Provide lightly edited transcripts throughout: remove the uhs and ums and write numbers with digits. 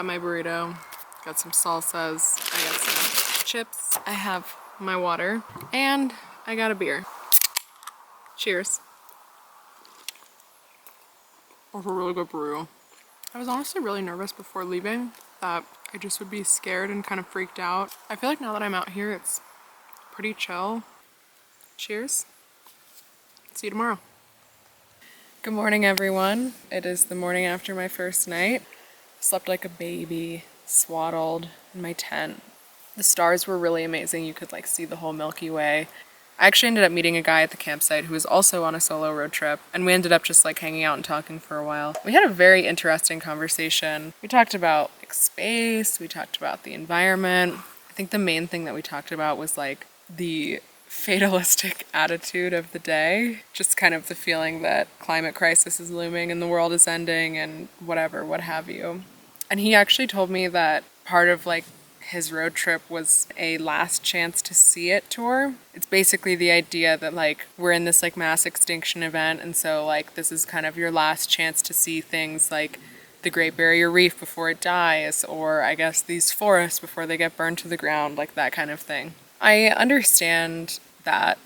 got my burrito, got some salsas, I got some chips, I have my water, and I got a beer. Cheers. That's a really good burrito. I was honestly really nervous before leaving that I just would be scared and kind of freaked out. I feel like now that I'm out here, it's pretty chill. Cheers. See you tomorrow. Good morning, everyone. It is the morning after my first night. Slept like a baby, swaddled in my tent. The stars were really amazing. You could like see the whole Milky Way. I actually ended up meeting a guy at the campsite who was also on a solo road trip, and we ended up just like hanging out and talking for a while. We had a very interesting conversation. We talked about like space, we talked about the environment. I think the main thing that we talked about was like the fatalistic attitude of the day, just kind of the feeling that climate crisis is looming and the world is ending and whatever, what have you. And he actually told me that part of like his road trip was a last chance to see it tour. It's basically the idea that like we're in this like mass extinction event, and so like this is kind of your last chance to see things like the Great Barrier Reef before it dies, or I guess these forests before they get burned to the ground, like that kind of thing. I understand that,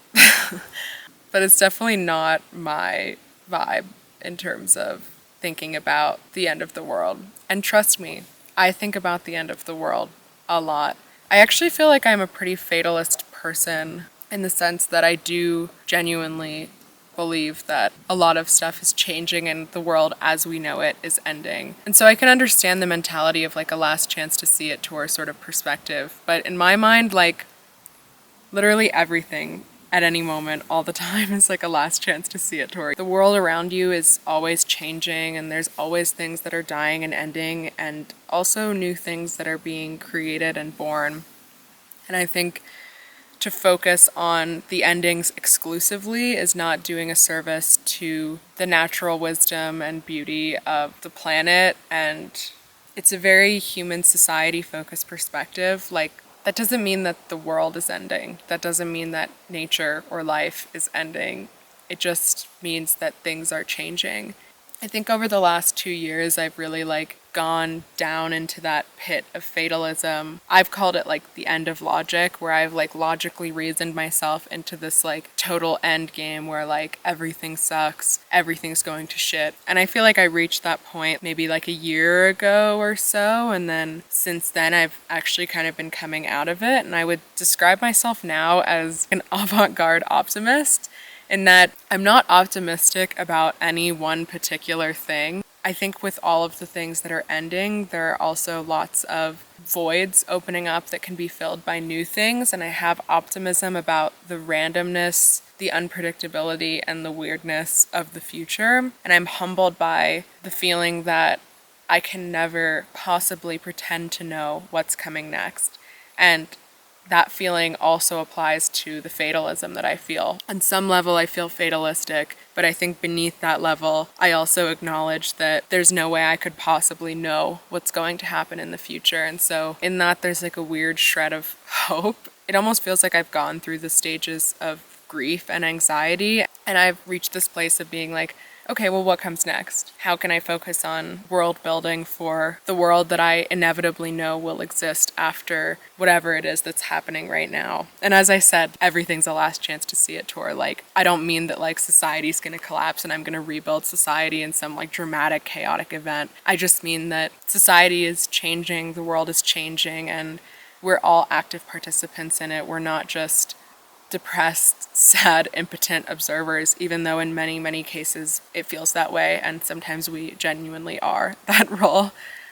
but it's definitely not my vibe in terms of thinking about the end of the world. And trust me, I think about the end of the world a lot. I actually feel like I'm a pretty fatalist person in the sense that I do genuinely believe that a lot of stuff is changing and the world as we know it is ending. And so I can understand the mentality of like a last chance to see it tour sort of perspective. But in my mind, like literally everything at any moment all the time is like a last chance to see it tour. The world around you is always changing, and there's always things that are dying and ending, and also new things that are being created and born. And I think to focus on the endings exclusively is not doing a service to the natural wisdom and beauty of the planet. And it's a very human society focused perspective. Like, that doesn't mean that the world is ending. That doesn't mean that nature or life is ending. It just means that things are changing. I think over the last 2 years, I've really like gone down into that pit of fatalism. I've called it like the end of logic, where I've like logically reasoned myself into this like total end game where like everything sucks, everything's going to shit. And I feel like I reached that point maybe like a year ago or so, and then since then I've actually kind of been coming out of it, and I would describe myself now as an avant-garde optimist, in that I'm not optimistic about any one particular thing. I think with all of the things that are ending, there are also lots of voids opening up that can be filled by new things, and I have optimism about the randomness, the unpredictability, and the weirdness of the future. And I'm humbled by the feeling that I can never possibly pretend to know what's coming next. And that feeling also applies to the fatalism that I feel. On some level, I feel fatalistic, but I think beneath that level, I also acknowledge that there's no way I could possibly know what's going to happen in the future. And so in that, there's like a weird shred of hope. It almost feels like I've gone through the stages of grief and anxiety, and I've reached this place of being like, okay, well, what comes next? How can I focus on world building for the world that I inevitably know will exist after whatever it is that's happening right now? And as I said, everything's a last chance to see it tour. Like, I don't mean that like society's gonna collapse and I'm gonna rebuild society in some like dramatic, chaotic event. I just mean that society is changing, the world is changing, and we're all active participants in it. We're not just depressed, sad, impotent observers, even though in many, many cases it feels that way, and sometimes we genuinely are that role.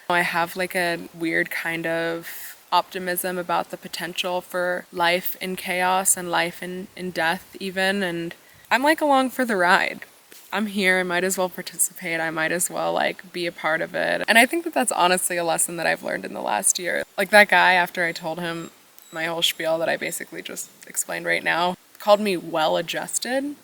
I have like a weird kind of optimism about the potential for life in chaos and life in death even, and I'm like along for the ride. I'm here, I might as well participate, I might as well like be a part of it. And I think that that's honestly a lesson that I've learned in the last year. Like that guy, after I told him my whole spiel that I basically just explained right now, called me well-adjusted.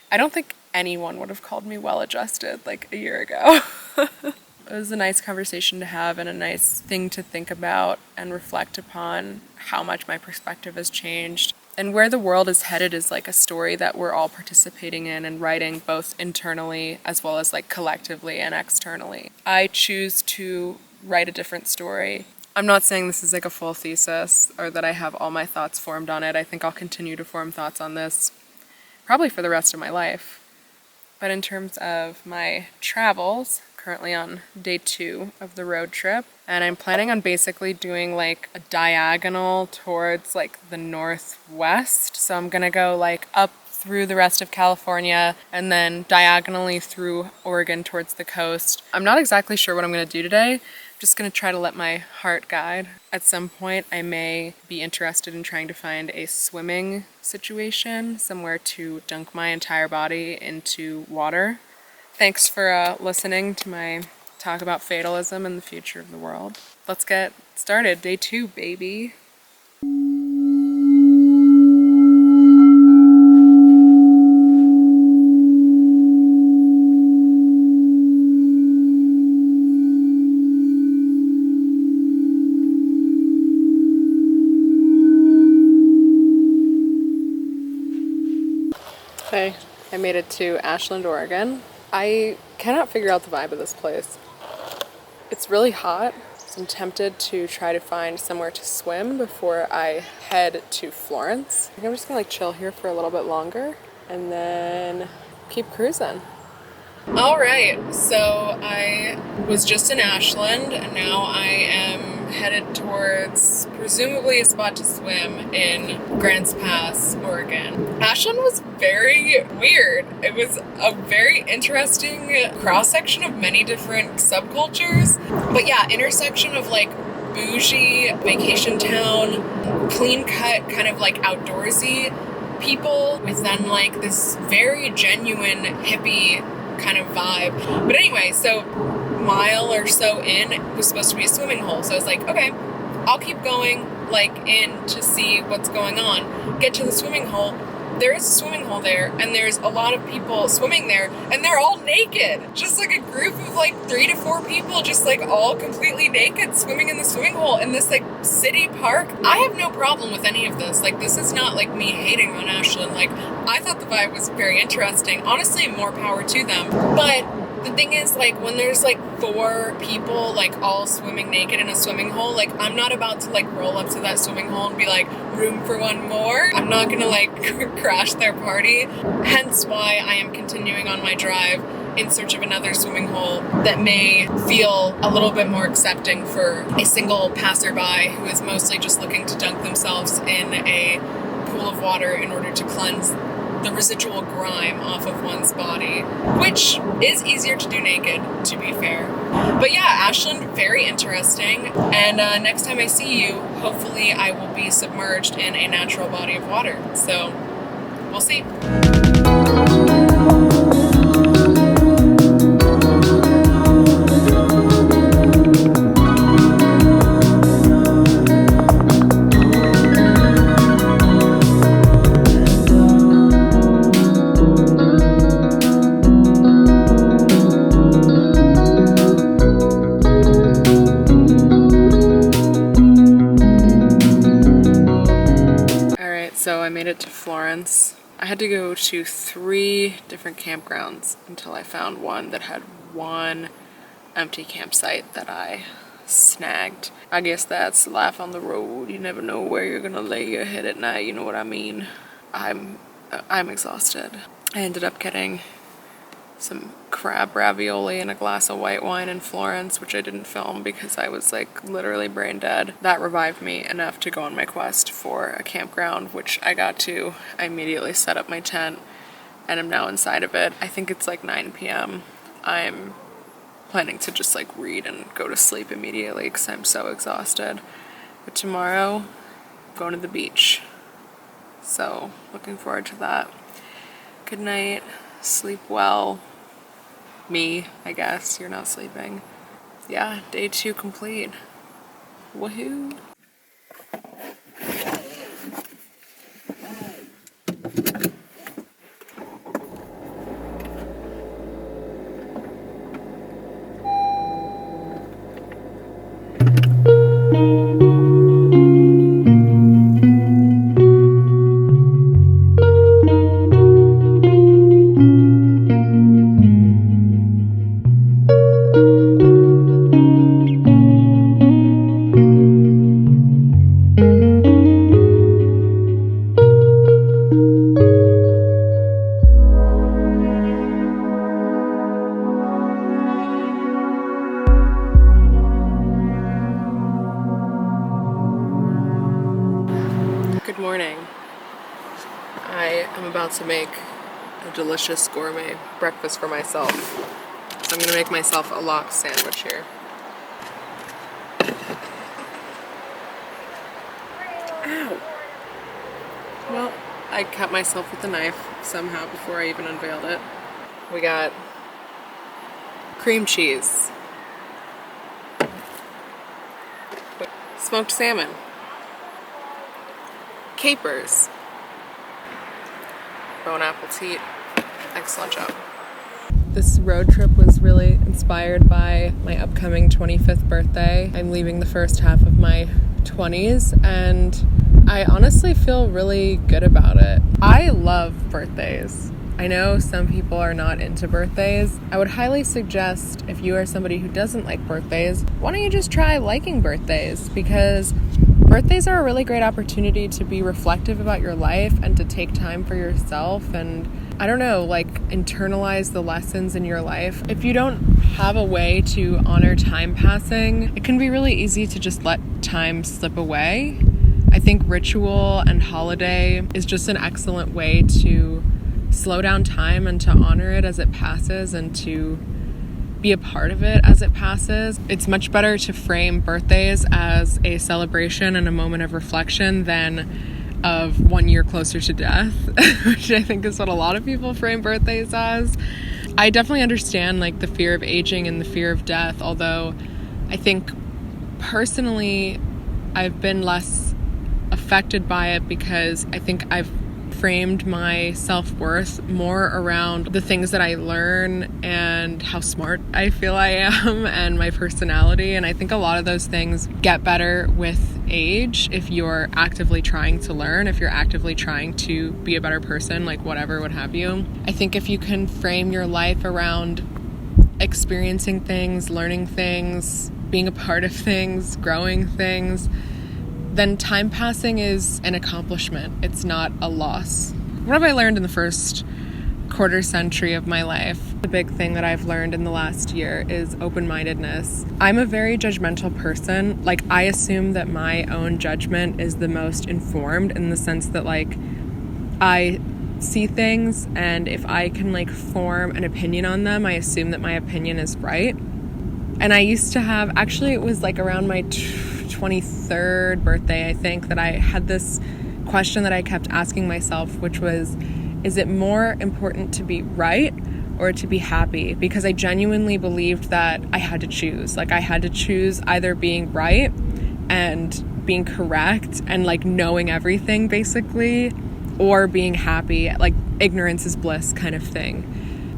I don't think anyone would have called me well-adjusted like a year ago. It was a nice conversation to have and a nice thing to think about and reflect upon how much my perspective has changed. And where the world is headed is like a story that we're all participating in and writing both internally as well as like collectively and externally. I choose to write a different story. I'm not saying this is like a full thesis or that I have all my thoughts formed on it. I think I'll continue to form thoughts on this probably for the rest of my life. But in terms of my travels, currently on day 2 of the road trip, and I'm planning on basically doing like a diagonal towards like the northwest. So I'm gonna go like up through the rest of California and then diagonally through Oregon towards the coast. I'm not exactly sure what I'm gonna do today. I'm just gonna try to let my heart guide. At some point I may be interested in trying to find a swimming situation, somewhere to dunk my entire body into water. Thanks for listening to my talk about fatalism and the future of the world. Let's get started. Day 2, baby. Hey, I made it to Ashland, Oregon. I cannot figure out the vibe of this place. It's really hot, so I'm tempted to try to find somewhere to swim before I head to Florence. I think I'm just gonna like chill here for a little bit longer and then keep cruising. All right, so I was just in Ashland and now I am headed towards presumably a spot to swim in Grants Pass, Oregon. Ashland was very weird. It was a very interesting cross-section of many different subcultures. But yeah, intersection of like bougie vacation town, clean-cut kind of like outdoorsy people with then like this very genuine hippie kind of vibe. But anyway, so mile or so in, it was supposed to be a swimming hole. So I was like, okay, I'll keep going like in to see what's going on. Get to the swimming hole. There is a swimming hole there, and there's a lot of people swimming there, and they're all naked. Just like a group of like 3 to 4 people, just like all completely naked, swimming in the swimming hole in this like city park. I have no problem with any of this. Like, this is not like me hating on Ashland. Like, I thought the vibe was very interesting. Honestly, more power to them. But the thing is, like, when there's like 4 people like all swimming naked in a swimming hole, like, I'm not about to like roll up to that swimming hole and be like, room for one more. I'm not gonna like crash their party. Hence why I am continuing on my drive in search of another swimming hole that may feel a little bit more accepting for a single passerby who is mostly just looking to dunk themselves in a pool of water in order to cleanse the residual grime off of one's body, which is easier to do naked, to be fair. But yeah, Ashland, very interesting. And next time I see you, hopefully I will be submerged in a natural body of water. So we'll see. So I made it to Florence. I had to go to 3 different campgrounds until I found one that had one empty campsite that I snagged. I guess that's life on the road. You never know where you're gonna lay your head at night, you know what I mean? I'm exhausted. I ended up getting some crab ravioli and a glass of white wine in Florence, which I didn't film because I was like literally brain dead. That revived me enough to go on my quest for a campground, which I got to. I immediately set up my tent and I'm now inside of it. I think it's like 9 p.m. I'm planning to just like read and go to sleep immediately because I'm so exhausted. But tomorrow, I'm going to the beach. So looking forward to that. Good night, sleep well. Me, I guess. You're not sleeping. Yeah, day 2 complete. Woohoo! morning. I am about to make a delicious gourmet breakfast for myself. So I'm gonna make myself a lox sandwich here. Ow! Well, I cut myself with a knife somehow before I even unveiled it. We got cream cheese, smoked salmon, capers, bon appetit. Excellent job. This road trip was really inspired by my upcoming 25th birthday. I'm leaving the first half of my 20s and I honestly feel really good about it. I love birthdays. I know some people are not into birthdays. I would highly suggest if you are somebody who doesn't like birthdays, why don't you just try liking birthdays? Because birthdays are a really great opportunity to be reflective about your life and to take time for yourself and, I don't know, like internalize the lessons in your life. If you don't have a way to honor time passing, it can be really easy to just let time slip away. I think ritual and holiday is just an excellent way to slow down time and to honor it as it passes and to be a part of it as it passes. It's much better to frame birthdays as a celebration and a moment of reflection than of 1 year closer to death, which I think is what a lot of people frame birthdays as. I definitely understand like the fear of aging and the fear of death, although I think personally I've been less affected by it because I think I've framed my self-worth more around the things that I learn and how smart I feel I am and my personality. And I think a lot of those things get better with age if you're actively trying to learn, if you're actively trying to be a better person, like whatever, what have you. I think if you can frame your life around experiencing things, learning things, being a part of things, growing things, then time passing is an accomplishment. It's not a loss. What have I learned in the first quarter century of my life? The big thing that I've learned in the last year is open-mindedness. I'm a very judgmental person. Like, I assume that my own judgment is the most informed in the sense that, like, I see ththings and if I can, like, form an opinion on them, I assume that my opinion is right. And I used to have, actually it was like around my 23rd birthday, I think, that I had this question that I kept asking myself, which was, is it more important to be right or to be happy? Because I genuinely believed that I had to choose. Like, I had to choose either being right and being correct and like knowing everything basically, or being happy, like ignorance is bliss kind of thing.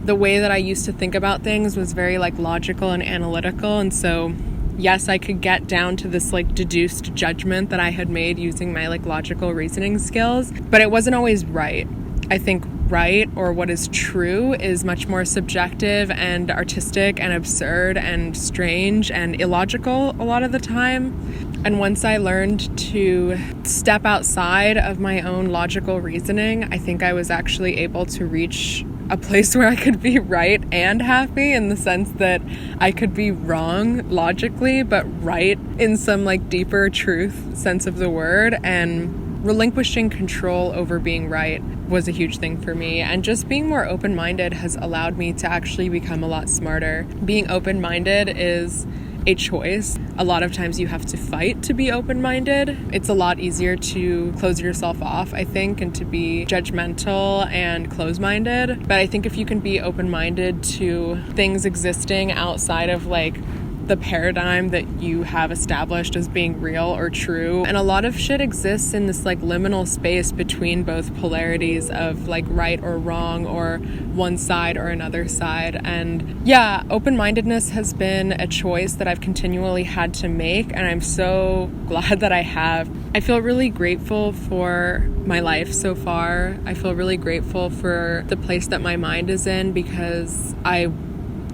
The way that I used to think about things was very like logical and analytical. And so, yes, I could get down to this like deduced judgment that I had made using my like logical reasoning skills, but it wasn't always right. I think right, or what is true, is much more subjective and artistic and absurd and strange and illogical a lot of the time. And once I learned to step outside of my own logical reasoning, I think I was actually able to reach a place where I could be right and happy, in the sense that I could be wrong logically, but right in some like deeper truth sense of the word. And relinquishing control over being right was a huge thing for me. And just being more open-minded has allowed me to actually become a lot smarter. Being open-minded is a choice. A lot of times you have to fight to be open-minded. It's a lot easier to close yourself off, I think, and to be judgmental and close-minded. But I think if you can be open-minded to things existing outside of like the paradigm that you have established as being real or true, and a lot of shit exists in this like liminal space between both polarities of like right or wrong, or one side or another side. And yeah, open-mindedness has been a choice that I've continually had to make, and I'm so glad that I have. I feel really grateful for my life so far. I feel really grateful for the place that my mind is in, because I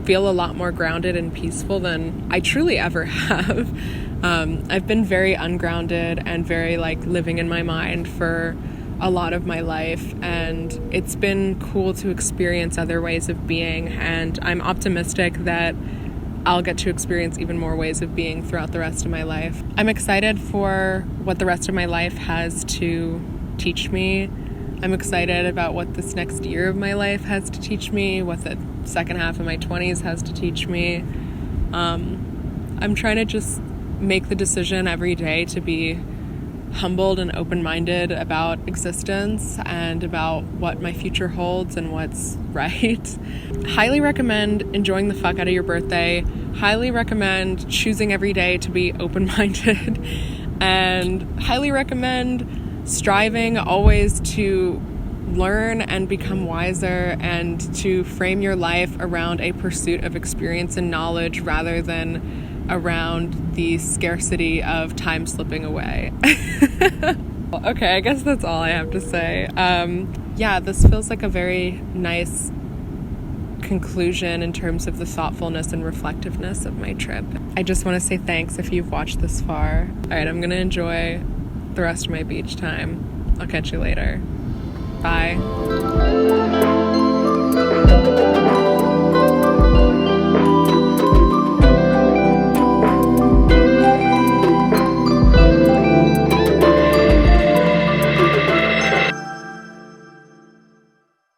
feel a lot more grounded and peaceful than I truly ever have. I've been very ungrounded and very like living in my mind for a lot of my life, and it's been cool to experience other ways of being, and I'm optimistic that I'll get to experience even more ways of being throughout the rest of my life. I'm excited for what the rest of my life has to teach me. I'm excited about what this next year of my life has to teach me, what the second half of my 20s has to teach me. I'm trying to just make the decision every day to be humbled and open-minded about existence and about what my future holds and what's right. Highly recommend enjoying the fuck out of your birthday. Highly recommend choosing every day to be open-minded. And highly recommend striving always to learn and become wiser and to frame your life around a pursuit of experience and knowledge rather than around the scarcity of time slipping away. Okay, I guess that's all I have to say. Yeah, this feels like a very nice conclusion in terms of the thoughtfulness and reflectiveness of my trip. I just want to say thanks if you've watched this far. All right, I'm going to enjoy the rest of my beach time. I'll catch you later. Bye.